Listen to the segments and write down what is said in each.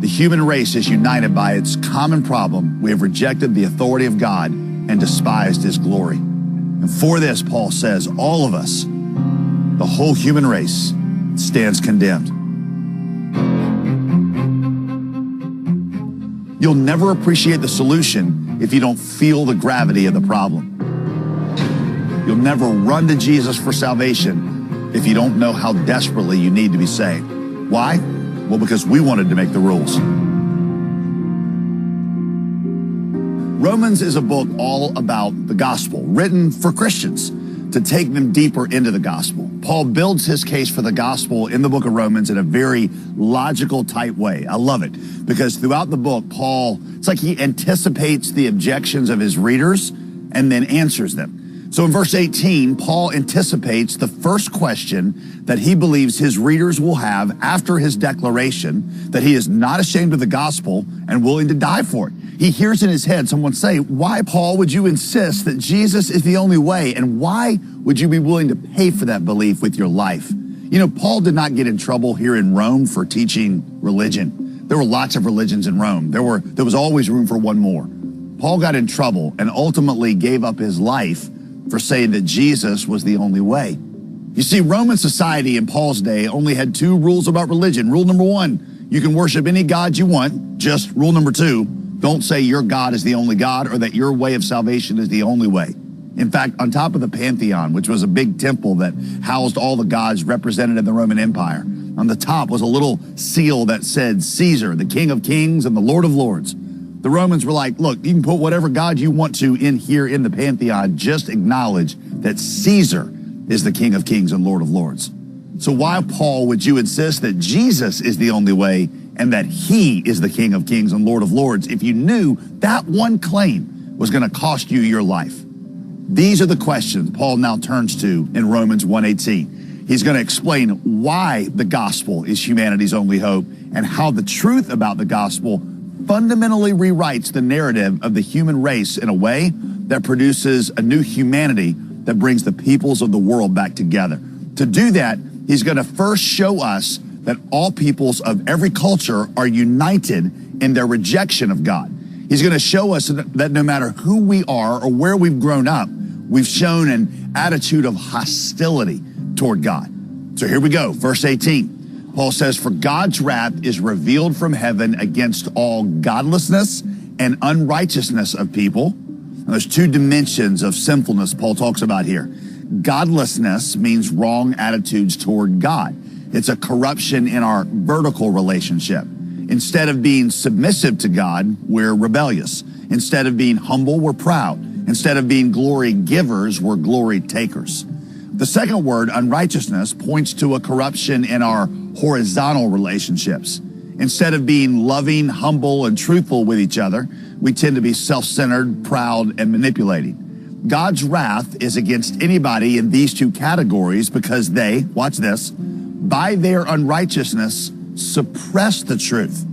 The human race is united by its common problem. We have rejected the authority of God and despised his glory. And for this, Paul says, all of us, the whole human race, stands condemned. You'll never appreciate the solution if you don't feel the gravity of the problem. You'll never run to Jesus for salvation if you don't know how desperately you need to be saved. Why? Well, because we wanted to make the rules. Romans is a book all about the gospel, written for Christians to take them deeper into the gospel. Paul builds his case for the gospel in the book of Romans in a very logical, tight way. I love it because throughout the book, Paul, it's like he anticipates the objections of his readers and then answers them. So in verse 18, Paul anticipates the first question that he believes his readers will have after his declaration that he is not ashamed of the gospel and willing to die for it. He hears in his head someone say, why, Paul, would you insist that Jesus is the only way? And why would you be willing to pay for that belief with your life? You know, Paul did not get in trouble here in Rome for teaching religion. There were lots of religions in Rome. There was always room for one more. Paul got in trouble and ultimately gave up his life for saying that Jesus was the only way. You see, Roman society in Paul's day only had two rules about religion. Rule number one, you can worship any god you want. Just rule number two, don't say your God is the only God or that your way of salvation is the only way. In fact, on top of the Pantheon, which was a big temple that housed all the gods represented in the Roman Empire, on the top was a little seal that said Caesar, the King of Kings and the Lord of Lords. The Romans were like, look, you can put whatever God you want to in here in the Pantheon. Just acknowledge that Caesar is the King of Kings and Lord of Lords. So why, Paul, would you insist that Jesus is the only way and that he is the King of Kings and Lord of Lords if you knew that one claim was going to cost you your life? These are the questions Paul now turns to in Romans 1:18. He's going to explain why the gospel is humanity's only hope and how the truth about the gospel fundamentally rewrites the narrative of the human race in a way that produces a new humanity that brings the peoples of the world back together. To do that, he's going to first show us that all peoples of every culture are united in their rejection of God. He's going to show us that no matter who we are or where we've grown up, we've shown an attitude of hostility toward God. So here we go, verse 18. Paul says, for God's wrath is revealed from heaven against all godlessness and unrighteousness of people. And there's two dimensions of sinfulness Paul talks about here. Godlessness means wrong attitudes toward God. It's a corruption in our vertical relationship. Instead of being submissive to God, we're rebellious. Instead of being humble, we're proud. Instead of being glory givers, we're glory takers. The second word, unrighteousness, points to a corruption in our horizontal relationships. Instead of being loving, humble, and truthful with each other, we tend to be self-centered, proud, and manipulating. God's wrath is against anybody in these two categories because they, watch this, by their unrighteousness, suppress the truth.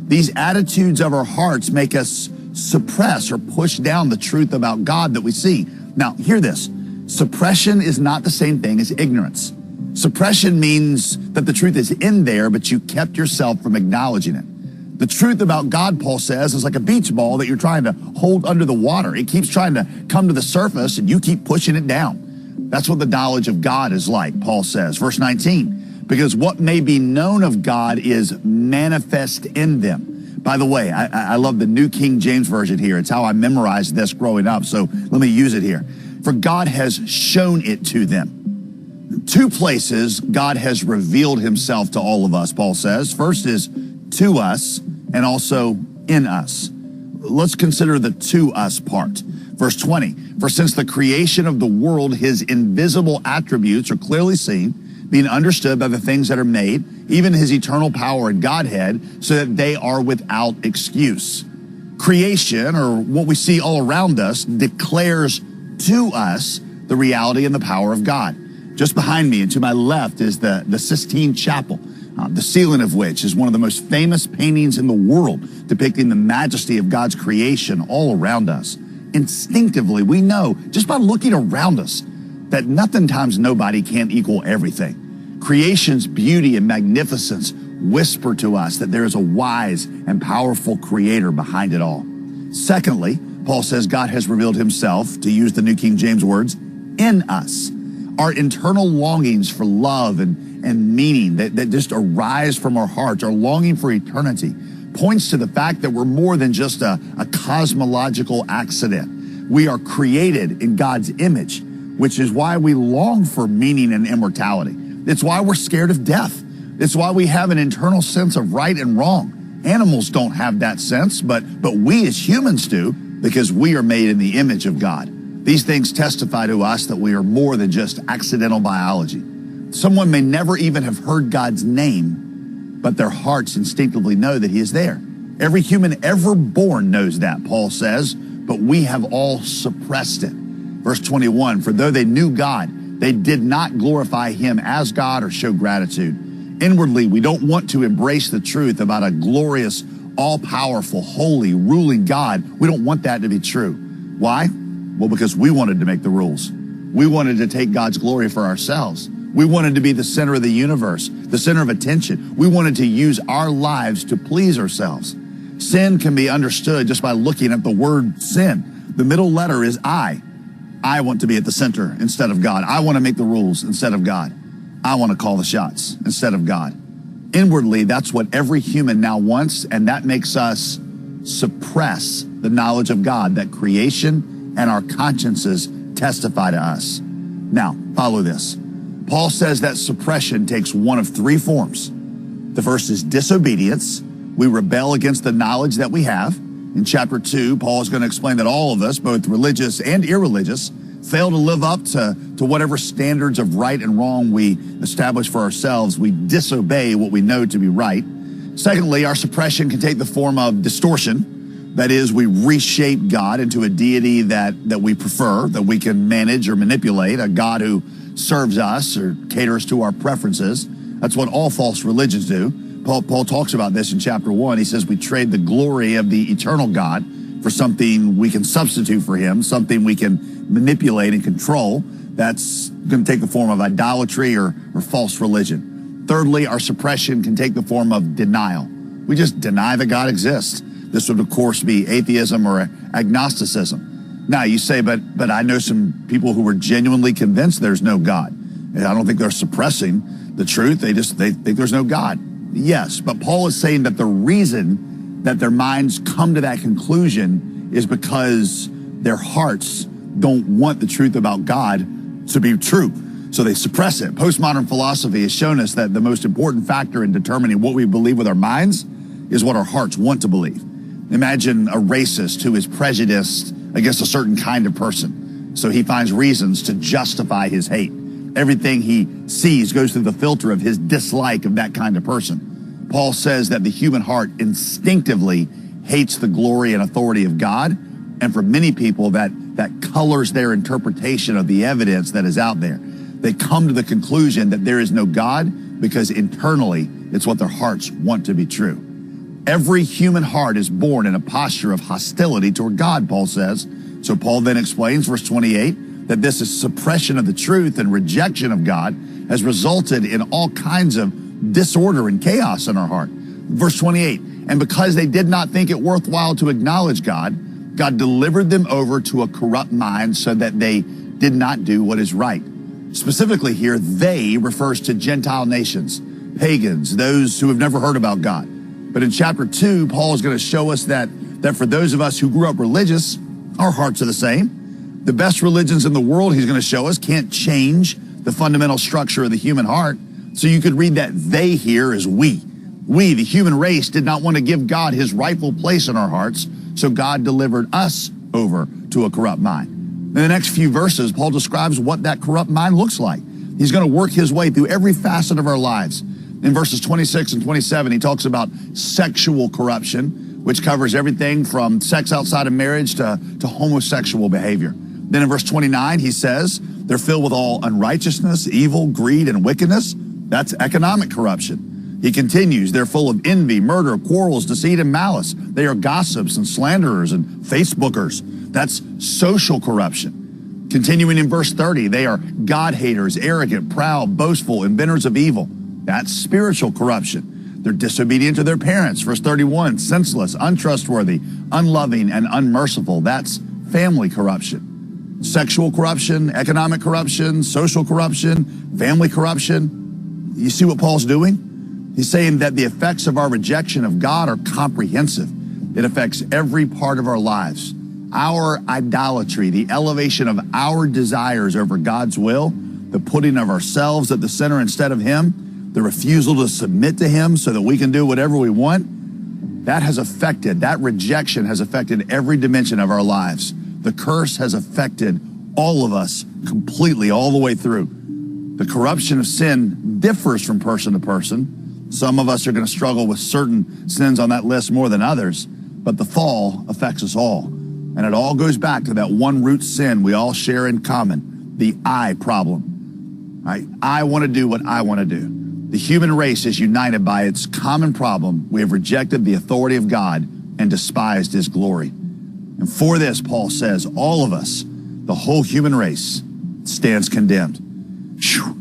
These attitudes of our hearts make us suppress or push down the truth about God that we see. Now, hear this. Suppression is not the same thing as ignorance. Suppression means that the truth is in there, but you kept yourself from acknowledging it. The truth about God, Paul says, is like a beach ball that you're trying to hold under the water. It keeps trying to come to the surface, and you keep pushing it down. That's what the knowledge of God is like, Paul says. Verse 19, because what may be known of God is manifest in them. By the way, I love the New King James Version here. It's how I memorized this growing up, so let me use it here. For God has shown it to them. Two places God has revealed himself to all of us, Paul says. First is to us and also in us. Let's consider the to us part. Verse 20, for since the creation of the world, his invisible attributes are clearly seen, being understood by the things that are made, even his eternal power and Godhead, so that they are without excuse. Creation, or what we see all around us, declares to us the reality and the power of God. Just behind me and to my left is the Sistine Chapel, the ceiling of which is one of the most famous paintings in the world, depicting the majesty of God's creation all around us. Instinctively, we know, just by looking around us, that nothing times nobody can't equal everything. Creation's beauty and magnificence whisper to us that there is a wise and powerful creator behind it all. Secondly, Paul says God has revealed himself, to use the New King James words, in us. Our internal longings for love and meaning that just arise from our hearts, our longing for eternity, points to the fact that we're more than just a cosmological accident. We are created in God's image, which is why we long for meaning and immortality. It's why we're scared of death. It's why we have an internal sense of right and wrong. Animals don't have that sense, but we as humans do, because we are made in the image of God. These things testify to us that we are more than just accidental biology. Someone may never even have heard God's name, but their hearts instinctively know that he is there. Every human ever born knows that, Paul says, but we have all suppressed it. Verse 21, for though they knew God, they did not glorify him as God or show gratitude. Inwardly, we don't want to embrace the truth about a glorious, all-powerful, holy, ruling God. We don't want that to be true. Why? Well, because we wanted to make the rules. We wanted to take God's glory for ourselves. We wanted to be the center of the universe, the center of attention. We wanted to use our lives to please ourselves. Sin can be understood just by looking at the word sin. The middle letter is I. I want to be at the center instead of God. I want to make the rules instead of God. I want to call the shots instead of God. Inwardly, that's what every human now wants, and that makes us suppress the knowledge of God that creation and our consciences testify to us. Now, follow this. Paul says that suppression takes one of three forms. The first is disobedience. We rebel against the knowledge that we have. In chapter 2, Paul is going to explain that all of us, both religious and irreligious, fail to live up to whatever standards of right and wrong we establish for ourselves. We disobey what we know to be right. Secondly, our suppression can take the form of distortion. That is, we reshape God into a deity that we prefer, that we can manage or manipulate, a God who serves us or caters to our preferences. That's what all false religions do. Paul talks about this in chapter 1. He says we trade the glory of the eternal God for something we can substitute for him, something we can manipulate and control. That's going to take the form of idolatry or false religion. Thirdly, our suppression can take the form of denial. We just deny that God exists. This would, of course, be atheism or agnosticism. Now, you say, but I know some people who were genuinely convinced there's no God. And I don't think they're suppressing the truth. They think there's no God. Yes, but Paul is saying that the reason that their minds come to that conclusion is because their hearts don't want the truth about God to be true. So they suppress it. Postmodern philosophy has shown us that the most important factor in determining what we believe with our minds is what our hearts want to believe. Imagine a racist who is prejudiced against a certain kind of person. So he finds reasons to justify his hate. Everything he sees goes through the filter of his dislike of that kind of person. Paul says that the human heart instinctively hates the glory and authority of God. And for many people, that colors their interpretation of the evidence that is out there. They come to the conclusion that there is no God because internally it's what their hearts want to be true. Every human heart is born in a posture of hostility toward God, Paul says. So Paul then explains, verse 28, that this is suppression of the truth and rejection of God has resulted in all kinds of disorder and chaos in our heart. Verse 28, and because they did not think it worthwhile to acknowledge God, God delivered them over to a corrupt mind so that they did not do what is right. Specifically here, they refers to Gentile nations, pagans, those who have never heard about God. But in chapter 2, Paul is going to show us that for those of us who grew up religious, our hearts are the same. The best religions in the world, he's going to show us, can't change the fundamental structure of the human heart. So you could read that they here as we. We, the human race, did not want to give God his rightful place in our hearts, so God delivered us over to a corrupt mind. In the next few verses, Paul describes what that corrupt mind looks like. He's going to work his way through every facet of our lives. In verses 26 and 27, he talks about sexual corruption, which covers everything from sex outside of marriage to homosexual behavior. Then in verse 29, he says, they're filled with all unrighteousness, evil, greed, and wickedness. That's economic corruption. He continues, they're full of envy, murder, quarrels, deceit, and malice. They are gossips and slanderers and Facebookers. That's social corruption. Continuing in verse 30, they are God haters, arrogant, proud, boastful, inventors of evil. That's spiritual corruption. They're disobedient to their parents. Verse 31, senseless, untrustworthy, unloving, and unmerciful. That's family corruption. Sexual corruption, economic corruption, social corruption, family corruption. You see what Paul's doing? He's saying that the effects of our rejection of God are comprehensive. It affects every part of our lives. Our idolatry, the elevation of our desires over God's will, the putting of ourselves at the center instead of Him, the refusal to submit to Him so that we can do whatever we want, that rejection has affected every dimension of our lives. The curse has affected all of us completely, all the way through. The corruption of sin differs from person to person. Some of us are going to struggle with certain sins on that list more than others, but the fall affects us all. And it all goes back to that one root sin we all share in common, the I problem. I want to do what I want to do. The human race is united by its common problem. We have rejected the authority of God and despised His glory. And for this, Paul says, all of us, the whole human race, stands condemned. Whew.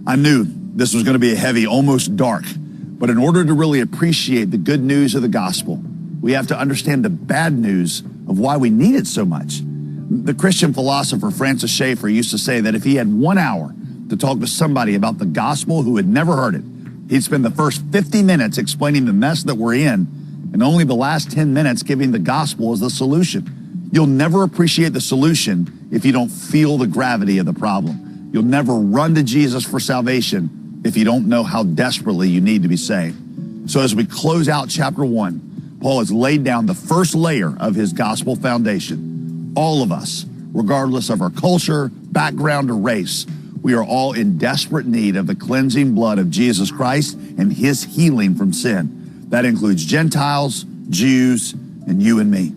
I knew this was going to be a heavy, almost dark. But in order to really appreciate the good news of the gospel, we have to understand the bad news of why we need it so much. The Christian philosopher Francis Schaeffer used to say that if he had 1 hour to talk to somebody about the gospel who had never heard it, he'd spend the first 50 minutes explaining the mess that we're in, and only the last 10 minutes giving the gospel as the solution. You'll never appreciate the solution if you don't feel the gravity of the problem. You'll never run to Jesus for salvation if you don't know how desperately you need to be saved. So as we close out chapter 1, Paul has laid down the first layer of his gospel foundation. All of us, regardless of our culture, background, or race, we are all in desperate need of the cleansing blood of Jesus Christ and His healing from sin. That includes Gentiles, Jews, and you and me.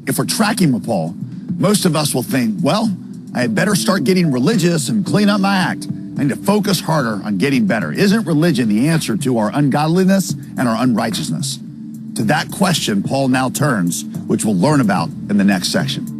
If we're tracking with Paul, most of us will think, well, I had better start getting religious and clean up my act. I need to focus harder on getting better. Isn't religion the answer to our ungodliness and our unrighteousness? To that question, Paul now turns, which we'll learn about in the next section.